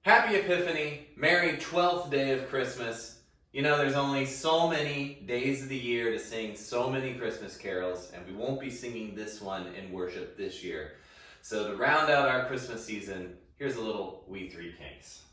Happy Epiphany, merry 12th day of Christmas. You know, there's only so many days of the year to sing so many Christmas carols, and we won't be singing this one in worship this year. So to round out our Christmas season, here's a little We Three Kings.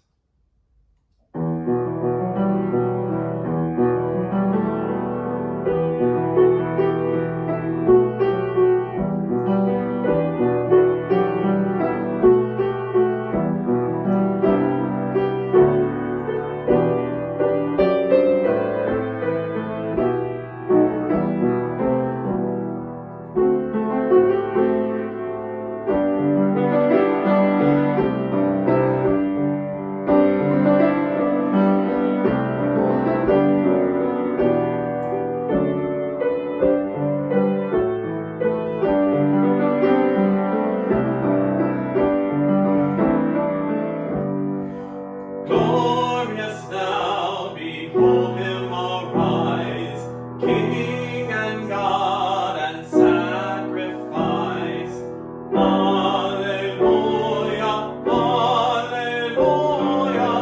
Glorious now, behold him arise, King and God and sacrifice. Alleluia, alleluia,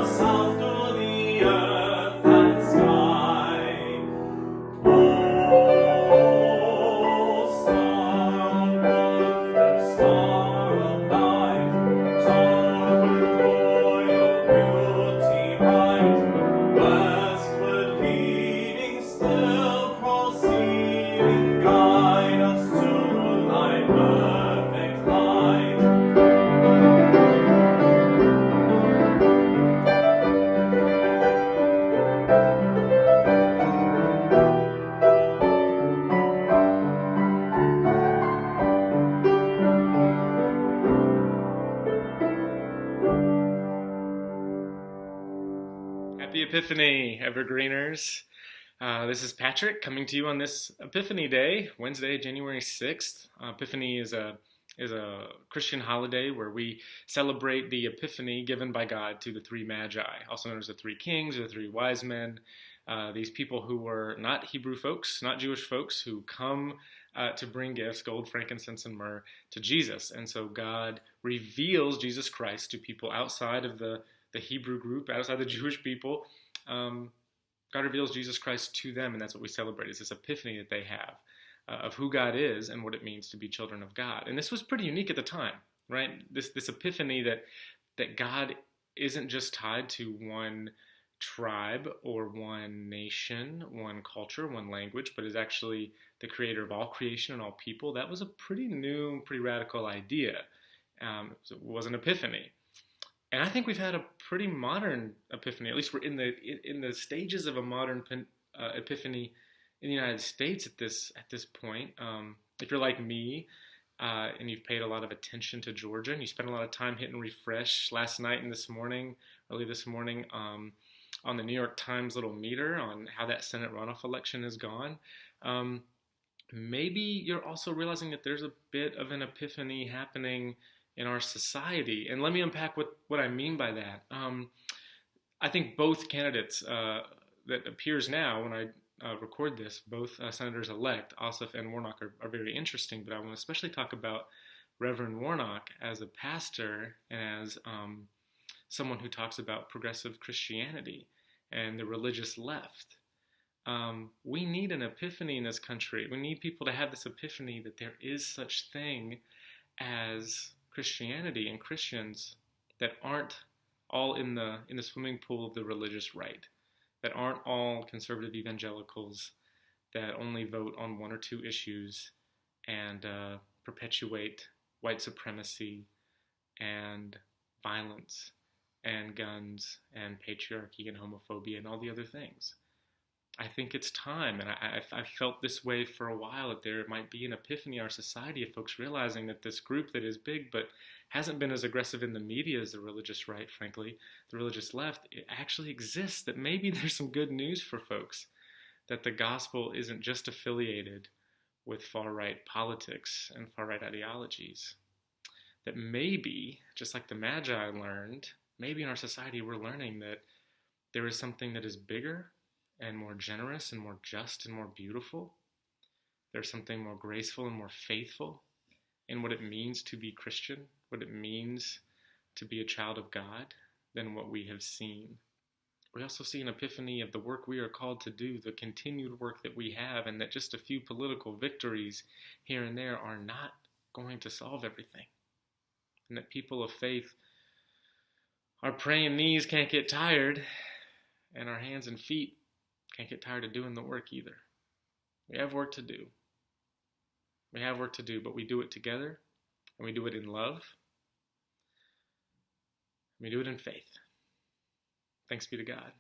sounds to the earth and sky. Oh, sound, wonder, star of light, soar with royal beauty bright, westward leading, still proceeding, guide us to thy perfect light. Happy Epiphany, Evergreeners. This is Patrick coming to you on this Epiphany Day, Wednesday, January 6th. Epiphany is a Christian holiday where we celebrate the epiphany given by God to the three magi, also known as the three kings or the three wise men. These people who were not Hebrew folks, not Jewish folks, who come to bring gifts, gold, frankincense, and myrrh, to Jesus. And so God reveals Jesus Christ to people outside of the Hebrew group, outside the Jewish people. God reveals Jesus Christ to them, and that's what we celebrate. It's this epiphany that they have of who God is and what it means to be children of God. And this was pretty unique at the time, right? This epiphany that God isn't just tied to one tribe or one nation, one culture, one language, but is actually the creator of all creation and all people. That was a pretty new, pretty radical idea. So it was an epiphany. And I think we've had a pretty modern epiphany. At least we're in the stages of a modern epiphany in the United States at this point. If you're like me and you've paid a lot of attention to Georgia and you spent a lot of time hitting refresh last night and early this morning, on the New York Times little meter on how that Senate runoff election has gone, maybe you're also realizing that there's a bit of an epiphany happening in our society. And let me unpack what I mean by that. I think both candidates that appears now when I record this, both senators-elect, Ossoff and Warnock, are very interesting, but I want to especially talk about Reverend Warnock as a pastor and as someone who talks about progressive Christianity and the religious left. We need an epiphany in this country. We need people to have this epiphany that there is such thing as Christianity and Christians that aren't all in the swimming pool of the religious right, that aren't all conservative evangelicals that only vote on one or two issues and perpetuate white supremacy and violence and guns and patriarchy and homophobia and all the other things. I think it's time, and I felt this way for a while, that there might be an epiphany in our society of folks realizing that this group that is big but hasn't been as aggressive in the media as the religious right, frankly, the religious left, it actually exists, that maybe there's some good news for folks, that the gospel isn't just affiliated with far-right politics and far-right ideologies, that maybe, just like the Magi learned, maybe in our society we're learning that there is something that is bigger and more generous and more just and more beautiful. There's something more graceful and more faithful in what it means to be Christian, what it means to be a child of God, than what we have seen. We also see an epiphany of the work we are called to do, the continued work that we have, and that just a few political victories here and there are not going to solve everything. And that people of faith, our praying knees can't get tired, and our hands and feet can't get tired of doing the work either. We have work to do. We have work to do, but we do it together, and we do it in love. We do it in faith. Thanks be to God.